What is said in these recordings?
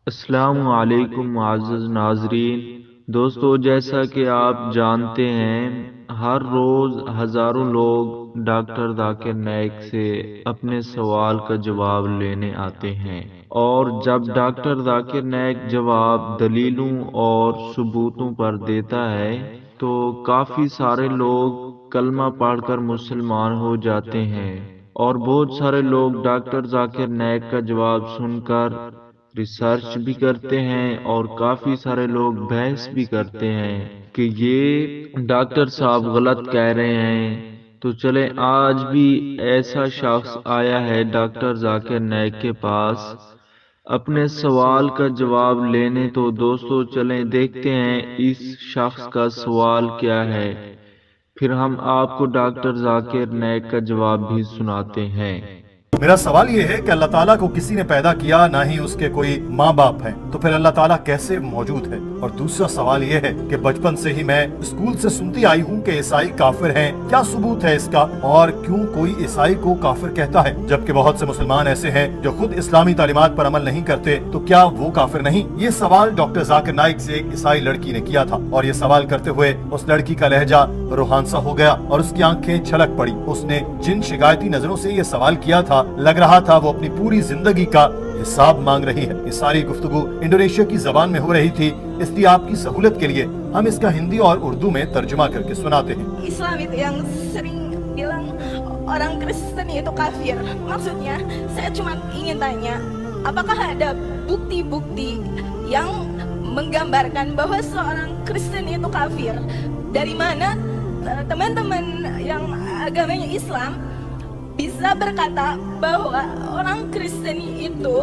السلام علیکم معزز ناظرین۔ دوستو، جیسا کہ آپ جانتے ہیں، ہر روز ہزاروں لوگ ڈاکٹر ذاکر نائک سے اپنے سوال کا جواب لینے آتے ہیں، اور جب ڈاکٹر ذاکر نائک جواب دلیلوں اور ثبوتوں پر دیتا ہے تو کافی سارے لوگ کلمہ پڑھ کر مسلمان ہو جاتے ہیں، اور بہت سارے لوگ ڈاکٹر ذاکر نائک کا جواب سن کر ریسرچ بھی کرتے ہیں، اور کافی سارے لوگ بحث بھی کرتے ہیں کہ یہ ڈاکٹر صاحب غلط کہہ رہے ہیں۔ تو چلیں، آج بھی ایسا شخص آیا ہے ڈاکٹر ذاکر نائک کے پاس اپنے سوال کا جواب لینے۔ تو دوستو چلیں دیکھتے ہیں اس شخص کا سوال کیا ہے، پھر ہم آپ کو ڈاکٹر ذاکر نائک کا جواب بھی سناتے ہیں۔ میرا سوال یہ ہے کہ اللہ تعالیٰ کو کسی نے پیدا کیا، نہ ہی اس کے کوئی ماں باپ ہیں، تو پھر اللہ تعالیٰ کیسے موجود ہے؟ اور دوسرا سوال یہ ہے کہ بچپن سے ہی میں اسکول سے سنتی آئی ہوں کہ عیسائی کافر ہیں، کیا ثبوت ہے اس کا؟ اور کیوں کوئی عیسائی کو کافر کہتا ہے جبکہ بہت سے مسلمان ایسے ہیں جو خود اسلامی تعلیمات پر عمل نہیں کرتے، تو کیا وہ کافر نہیں؟ یہ سوال ڈاکٹر ذاکر نائک سے ایک عیسائی لڑکی نے کیا تھا، اور یہ سوال کرتے ہوئے اس لڑکی کا لہجہ روحان سا ہو گیا اور اس کی آنکھیں چھلک پڑی۔ اس نے جن شکایتی نظروں سے یہ سوال کیا تھا، لگ رہا تھا وہ اپنی پوری زندگی کا حساب مانگ رہی ہے۔ یہ ساری گفتگو انڈونیشیا کی زبان میں ہو رہی تھی، اس لیے آپ کی سہولت کے لیے ہم اس کا ہندی اور اردو میں ترجمہ کر کے سناتے ہیں۔ Islam itu yang sering bilang orang Kristen itu kafir. Maksudnya, saya cuma ingin tanya, apakah ada bukti-bukti yang menggambarkan bahwa seorang Kristen itu kafir? Dari mana teman-teman yang agamanya Islam bisa berkata bahwa orang Kristen itu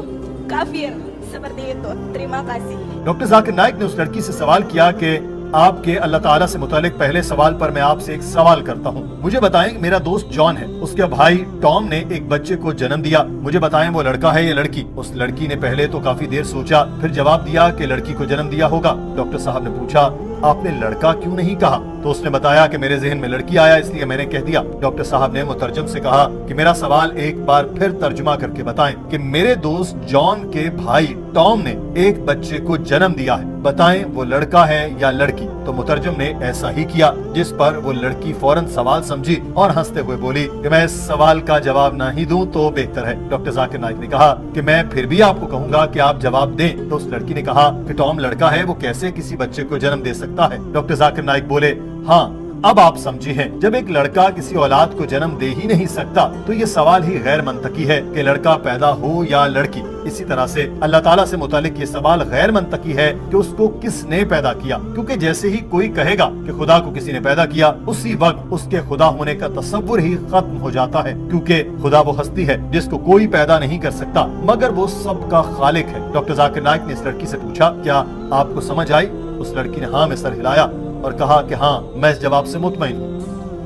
kafir seperti itu? Terima kasih. Doctor Zakir Naik نے اس لڑکی سے سوال کیا کہ آپ کے اللہ تعالیٰ سے متعلق پہلے سوال پر میں آپ سے ایک سوال کرتا ہوں، مجھے بتائیں میرا دوست جان ہے، اس کے بھائی ٹام نے ایک بچے کو جنم دیا، مجھے بتائیں وہ لڑکا ہے یا لڑکی؟ اس لڑکی نے پہلے تو کافی دیر سوچا، پھر جواب دیا کہ لڑکی کو جنم دیا ہوگا۔ ڈاکٹر صاحب نے پوچھا، آپ نے لڑکا کیوں نہیں کہا؟ تو اس نے بتایا کہ میرے ذہن میں لڑکی آیا، اس لیے میں نے کہہ دیا۔ ڈاکٹر صاحب نے مترجم سے کہا کہ میرا سوال ایک بار پھر ترجمہ کر کے بتائیں کہ میرے دوست جان کے بھائی ٹام نے ایک بچے کو جنم دیا ہے، بتائیں وہ لڑکا ہے یا لڑکی؟ تو مترجم نے ایسا ہی کیا، جس پر وہ لڑکی فوراً سوال سمجھی اور ہنستے ہوئے بولی کہ میں اس سوال کا جواب نہ ہی دوں تو بہتر ہے۔ ڈاکٹر ذاکر نائک نے کہا کہ میں پھر بھی آپ کو کہوں گا کہ آپ جواب دیں۔ تو اس لڑکی نے کہا کہ ٹام لڑکا ہے، وہ کیسے کسی بچے کو جنم دے سکتا ہے؟ ڈاکٹر ذاکر نائک بولے، ہاں اب آپ سمجھے ہیں، جب ایک لڑکا کسی اولاد کو جنم دے ہی نہیں سکتا تو یہ سوال ہی غیر منطقی ہے کہ لڑکا پیدا ہو یا لڑکی۔ اسی طرح سے اللہ تعالیٰ سے متعلق یہ سوال غیر منطقی ہے کہ اس کو کس نے پیدا کیا، کیونکہ جیسے ہی کوئی کہے گا کہ خدا کو کسی نے پیدا کیا، اسی وقت اس کے خدا ہونے کا تصور ہی ختم ہو جاتا ہے، کیونکہ خدا وہ ہستی ہے جس کو کوئی پیدا نہیں کر سکتا مگر وہ سب کا خالق ہے۔ ڈاکٹر ذاکر نائک نے اس لڑکی سے پوچھا، کیا آپ کو سمجھ آئی؟ اس لڑکی نے ہاں میں سر ہلایا اور کہا کہ hah, میں اس جواب سے مطمئن ہوں۔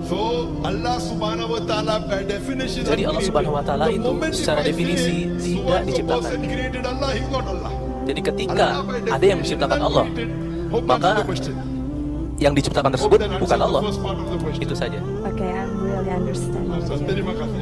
So Allah Subhanahu Wa Taala by definition. Jadi Allah Subhanahu Wa Taala itu secara definisi tidak diciptakan. Created Allah, He's not Allah. Jadi ketika ada yang menciptakan Allah, maka yang diciptakan tersebut bukan Allah. Itu saja. Okay, I'm really understanding. Terima kasih.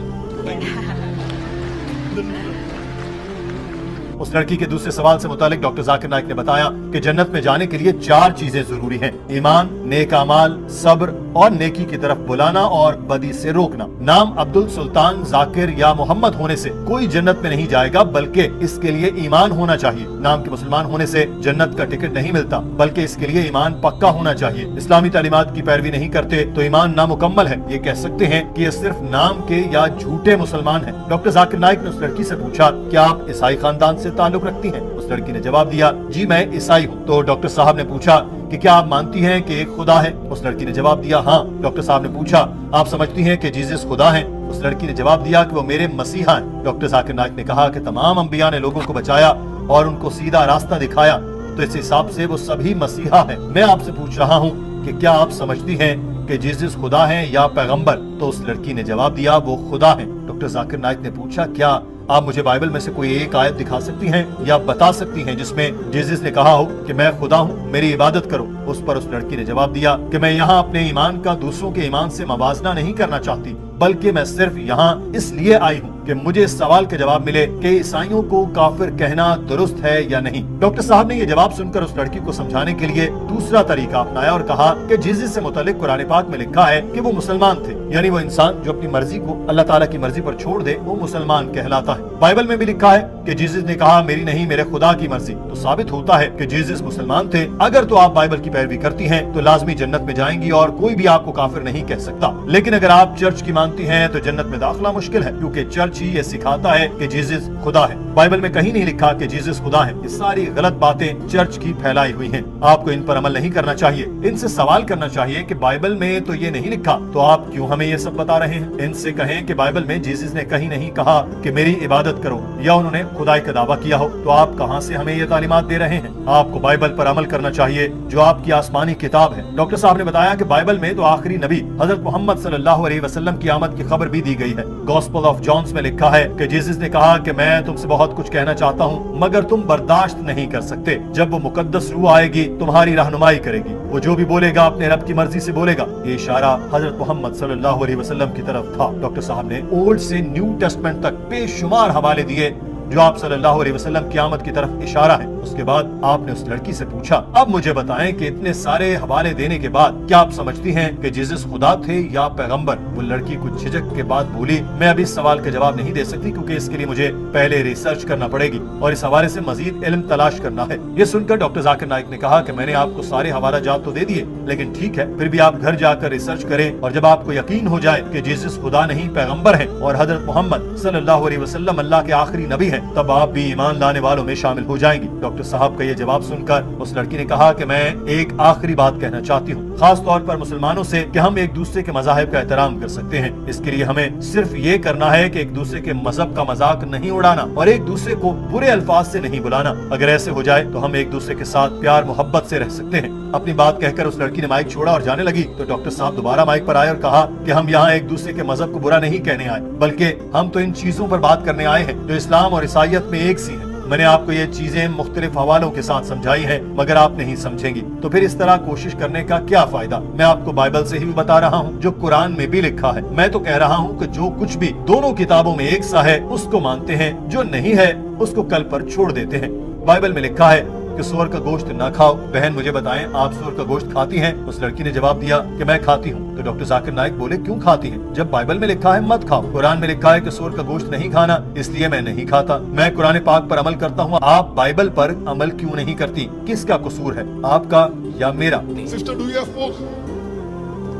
اس لڑکی کے دوسرے سوال سے متعلق doctor Zakir Naik نے بتایا کہ جنت میں جانے کے لیے 4 چیزیں ضروری ہیں: ایمان، نیک اعمال، صبر اور نیکی کی طرف بلانا اور بدی سے روکنا۔ نام عبد السلطان، ذاکر یا محمد ہونے سے کوئی جنت میں نہیں جائے گا، بلکہ اس کے لیے ایمان ہونا چاہیے۔ نام کے مسلمان ہونے سے جنت کا ٹکٹ نہیں ملتا، بلکہ اس کے لیے ایمان پکا ہونا چاہیے۔ اسلامی تعلیمات کی پیروی نہیں کرتے تو ایمان نامکمل ہے، یہ کہہ سکتے ہیں کہ یہ صرف نام کے یا جھوٹے مسلمان ہیں۔ ڈاکٹر ذاکر نائک نے اس لڑکی سے پوچھا، کیا آپ عیسائی خاندان سے تعلق رکھتی ہیں؟ اس لڑکی نے جواب دیا، جی میں عیسائی ہوں۔ تو ڈاکٹر صاحب نے پوچھا کہ کیا آپ مانتی ہیں کہ ایک خدا ہے؟ اس لڑکی نے جواب دیا، ہاں۔ ڈاکٹر صاحب نے پوچھا، آپ سمجھتی ہیں کہ جیزس خدا ہیں؟ اس لڑکی نے جواب دیا کہ وہ میرے مسیحا ہیں۔ ڈاکٹر ذاکر نائک نے کہا کہ تمام انبیاء نے لوگوں کو بچایا اور ان کو سیدھا راستہ دکھایا، تو اس حساب سے وہ سبھی مسیحا ہیں۔ میں آپ سے پوچھ رہا ہوں کہ کیا آپ سمجھتی ہیں کہ جیزس خدا ہیں یا پیغمبر؟ تو اس لڑکی نے جواب دیا، وہ خدا ہیں۔ ڈاکٹر ذاکر نائک نے پوچھا، کیا आप मुझे बाइबल में से कोई एक आयत दिखा सकती हैं या बता सकती हैं जिसमें जीसस ने कहा हो कि मैं खुदा हूँ, मेरी इबादत करो? उस पर उस लड़की ने जवाब दिया कि मैं यहाँ अपने ईमान का दूसरों के ईमान से मवाजना नहीं करना चाहती, बल्कि मैं सिर्फ यहाँ इसलिए आई हूँ कि मुझे इस सवाल के जवाब मिले कि ईसाइयों को काफिर कहना दुरुस्त है या नहीं। डॉक्टर साहब ने ये जवाब सुनकर उस लड़की को समझाने के लिए दूसरा तरीका अपनाया और कहा कि जीसस से मुतालिक कुरान पाक में लिखा है कि वो मुसलमान थे, यानी वो इंसान जो अपनी मर्जी को अल्लाह ताला की मर्जी पर छोड़ दे वो मुसलमान कहलाता है। बाइबल में भी लिखा है कि जीसस ने कहा मेरी नहीं मेरे खुदा की मर्जी, तो साबित होता है कि जीसस मुसलमान थे। अगर तो आप बाइबल की पैरवी करती हैं तो लाजमी जन्नत में जाएंगी और कोई भी आपको काफिर नहीं कह सकता। लेकिन अगर आप चर्च की मानती हैं तो जन्नत में दाखिला मुश्किल है, क्योंकि चर्च ही ये सिखाता है कि जीसस खुदा है। बाइबल में कहीं नहीं लिखा कि जीसस खुदा है। ये सारी गलत बातें चर्च की फैलाई हुई हैं। आपको इन पर अमल नहीं करना चाहिए। इनसे सवाल करना चाहिए कि बाइबल में तो ये नहीं लिखा, तो आप क्यों हमें ये सब बता रहे हैं? इनसे कहें कि बाइबल में जीसस ने कहीं नहीं कहा कि मेरी इबादत करो, या उन्होंने खुदाई का दावा किया हो, तो आप कहां से हमें ये तालीमात दे रहे हैं? आपको बाइबल पर अमल करना चाहिए जो आपकी आसमानी किताब है। डॉक्टर साहब ने बताया कि बाइबल में तो आखिरी नबी हजरत मोहम्मद सल्लल्लाहु अलैहि वसल्लम की आमद की खबर भी दी गई है। गॉस्पेल ऑफ जॉन में लिखा है कि जीसस ने कहा कि मैं तुमसे बहुत कुछ कहना चाहता हूँ मगर तुम बर्दाश्त नहीं कर सकते। जब वो मुकद्दस रूह आएगी तुम्हारी रहनुमाई करेगी, वो जो भी बोलेगा अपने रब की मर्जी से बोलेगा। ये इशारा हजरत मोहम्मद सल्लल्लाहु अलैहि वसल्लम की तरफ था। डॉक्टर साहब ने ओल्ड से न्यू टेस्टमेंट तक बेशुमार हवाले दिए जो आप सल्लल्लाहु अलैहि वसल्लम की आमद की तरफ इशारा है। उसके बाद आपने उस लड़की से पूछा, अब मुझे बताएं कि इतने सारे हवाले देने के बाद क्या आप समझती हैं कि जीसस खुदा थे या पैगंबर? वो लड़की कुछ झिझक के बाद बोली, मैं अभी इस सवाल का जवाब नहीं दे सकती क्योंकि इसके लिए मुझे पहले रिसर्च करना पड़ेगी और इस हवाले से मजीद इल्म तलाश करना है। ये सुनकर डॉक्टर जाकिर नाइक ने कहा कि मैंने आपको सारे हवाला जात तो दे दिए, लेकिन ठीक है, फिर भी आप घर जाकर रिसर्च करें और जब आपको यकीन हो जाए कि जीसस खुदा नहीं पैगंबर है और हजरत मोहम्मद सल्लल्लाहु अलैहि वसल्लम अल्लाह के आखिरी नबी है, तब आप भी ईमान लाने वालों में शामिल हो जाएंगी। डॉक्टर साहब का ये जवाब सुनकर उस लड़की ने कहा कि मैं एक आखिरी बात कहना चाहती हूँ, खास तौर पर मुसलमानों से, कि हम एक दूसरे के मज़ाहिब का एहतराम कर सकते हैं। इसके लिए हमें सिर्फ ये करना है कि एक दूसरे के मजहब का मजाक नहीं उड़ाना और एक दूसरे को बुरे अल्फाज से नहीं बुलाना। अगर ऐसे हो जाए तो हम एक दूसरे के साथ प्यार मोहब्बत से रह सकते हैं। अपनी बात कहकर उस लड़की ने माइक छोड़ा और जाने लगी तो डॉक्टर साहब दोबारा माइक पर आए और कहा कि हम यहाँ एक दूसरे के मजहब को बुरा नहीं कहने आए, बल्कि हम तो इन चीजों पर बात करने आए हैं जो इस्लाम और ईसाईयत में एक सी है। मैंने आपको ये चीजें मुख्तलिफ हवालों के साथ समझाई हैं, मगर आप नहीं समझेंगी तो फिर इस तरह कोशिश करने का क्या फायदा? मैं आपको बाइबल से ही बता रहा हूँ जो कुरान में भी लिखा है। मैं तो कह रहा हूँ कि जो कुछ भी दोनों किताबों में एक सा है उसको मानते हैं, जो नहीं है उसको कल पर छोड़ देते हैं। बाइबल में लिखा है कि सूअर का गोश्त ना खाओ। बहन मुझे बताएं, आप सूअर का गोश्त खाती हैं? उस लड़की ने जवाब दिया कि मैं खाती हूँ। तो डॉक्टर जाकिर नाइक बोले, क्यों खाती हैं जब बाइबल में लिखा है मत खाओ? कुरान में लिखा है कि सूअर का गोश्त नहीं खाना, इसलिए मैं नहीं खाता। मैं कुरान पाक पर अमल करता हूँ, आप बाइबल पर अमल क्यों नहीं करती? किसका कसूर है, आपका या मेरा? Sister, do you have pork?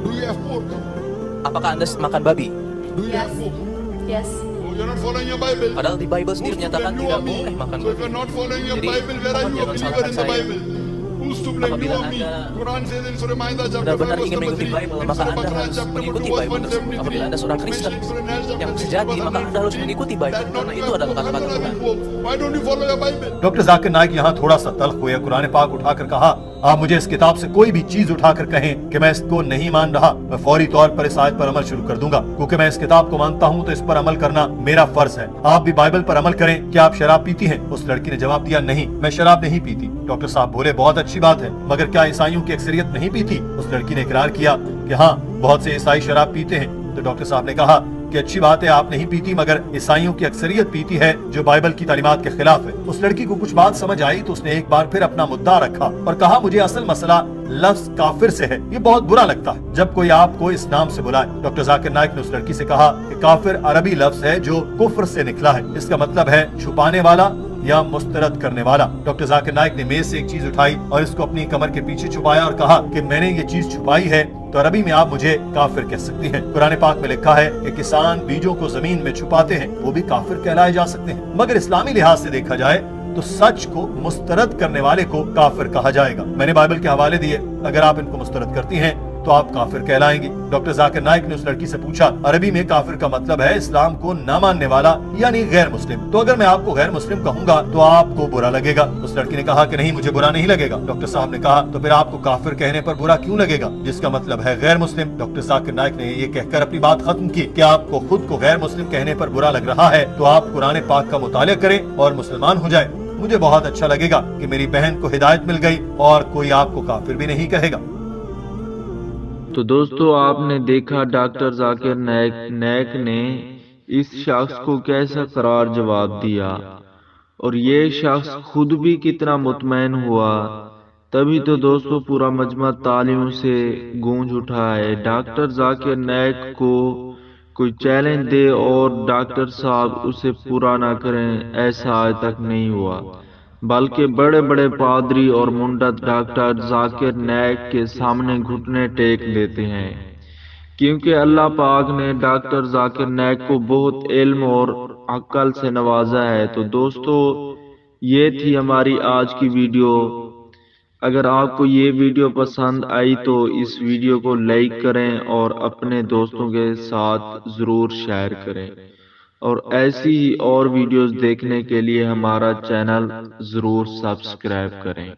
Do you have pork? Apakah Anda makan babi? Do you have pork? Yes. Oh, you're not following your Bible. Padahal di Bible sendiri Who's to menyatakan blame, you or tidak me? boleh makan So if babi. you're not following your Jadi, Bible, where are mohon you a jangan believer in the salahkan saya. Bible? Who's to blame, you Apabila or me? Anda Quran says in Surah Ma'idah chapter 5 benar-benar verse ingin number mengikuti 3, Bible, in maka Surah Anda Baqarah harus chapter number 2 mengikuti verse Bible tersebut. 173, Apabila Anda seorang Kristen mentioned Surah Nahl chapter yang 6 sejati, verse maka Anda harus 153, mengikuti Bible, that not karena to itu have adalah pork, kata-kata not to have Tuhan. pork. Why don't you follow your Bible? Doctor Zakir Naik यहाँ थोड़ा सा तल्ख हुए, कुरान पाक उठाकर कहा, आप मुझे इस किताब से कोई भी चीज उठाकर कहें कि मैं इसको नहीं मान रहा, मैं फौरी तौर पर इस आयत पर अमल शुरू कर दूंगा, क्योंकि मैं इस किताब को मानता हूँ तो इस पर अमल करना मेरा फर्ज है। आप भी बाइबल पर अमल करें। क्या आप शराब पीती हैं? उस लड़की ने जवाब दिया, नहीं, मैं शराब नहीं पीती। डॉक्टर साहब बोले, बहुत अच्छी बात है, मगर क्या ईसाइयों की अक्सरियत नहीं पीती? उस लड़की ने इकरार किया कि हाँ, बहुत से ईसाई शराब पीते हैं। तो डॉक्टर साहब ने कहा कि अच्छी बात है आप नहीं पीती, मगर ईसाइयों की अक्सरियत पीती है जो बाइबल की तालीमात के खिलाफ है। उस लड़की को कुछ बात समझ आई तो उसने एक बार फिर अपना मुद्दा रखा और कहा, मुझे असल मसला लफ्ज काफिर से है, ये बहुत बुरा लगता है जब कोई आपको इस नाम से बुलाए। डॉक्टर जाकिर नाइक ने उस लड़की से कहा कि काफिर अरबी लफ्ज है जो कुफ्र से निकला है, इसका मतलब है छुपाने वाला या मुस्तरद करने वाला। डॉक्टर जाकिर नाइक ने मेज से एक चीज उठाई और इसको अपनी कमर के पीछे छुपाया और कहा कि मैंने ये चीज छुपाई है तो अरबी में आप मुझे काफिर कह सकती हैं। कुरान पाक में लिखा है कि किसान बीजों को जमीन में छुपाते हैं, वो भी काफिर कहलाए जा सकते हैं। मगर इस्लामी लिहाज से देखा जाए तो सच को मुस्तरद करने वाले को काफिर कहा जाएगा। मैंने बाइबल के हवाले दिए, अगर आप इनको मुस्तरद करती हैं तो आप काफिर कहलाएंगे। डॉक्टर जाकिर नाइक ने उस लड़की से पूछा, अरबी में काफिर का मतलब है इस्लाम को न मानने वाला यानी गैर मुस्लिम, तो अगर मैं आपको गैर मुस्लिम कहूंगा तो आपको बुरा लगेगा? उस लड़की ने कहा कि नहीं, मुझे बुरा नहीं लगेगा। डॉक्टर साहब ने कहा, तो फिर आपको काफिर कहने पर बुरा क्यों लगेगा, जिसका मतलब है गैर मुस्लिम? डॉक्टर जाकिर नाइक ने ये कहकर अपनी बात खत्म की कि आपको खुद को गैर मुस्लिम कहने पर बुरा लग रहा है तो आप कुरान पाक का मुतालिया करें और मुसलमान हो जाए। मुझे बहुत अच्छा लगेगा कि मेरी बहन को हिदायत मिल गई और कोई आपको काफिर भी नहीं कहेगा। तो दोस्तों, आपने देखा डॉक्टर जाकिर नाइक ने इस शख्स को कैसा करार जवाब दिया, और ये शख्स खुद भी कितना मुतमईन हुआ। तभी तो दोस्तों पूरा मजमा तालियों से गूंज उठा है। डॉक्टर जाकिर नाइक को कोई चैलेंज दे और डॉक्टर साहब उसे पूरा ना करें, ऐसा आज तक नहीं हुआ, बल्कि बड़े बड़े पादरी और मुंडत डॉक्टर जाकिर नाइक के सामने घुटने टेक देते हैं, क्योंकि अल्लाह पाक ने डॉक्टर जाकिर नाइक को बहुत इल्म और अक्ल से नवाजा है। तो दोस्तों, ये थी हमारी आज की वीडियो। अगर आपको ये वीडियो पसंद आई तो इस वीडियो को लाइक करें और अपने दोस्तों के साथ ज़रूर शेयर करें, और ऐसी ही और वीडियोस देखने के लिए हमारा चैनल ज़रूर सब्सक्राइब करें।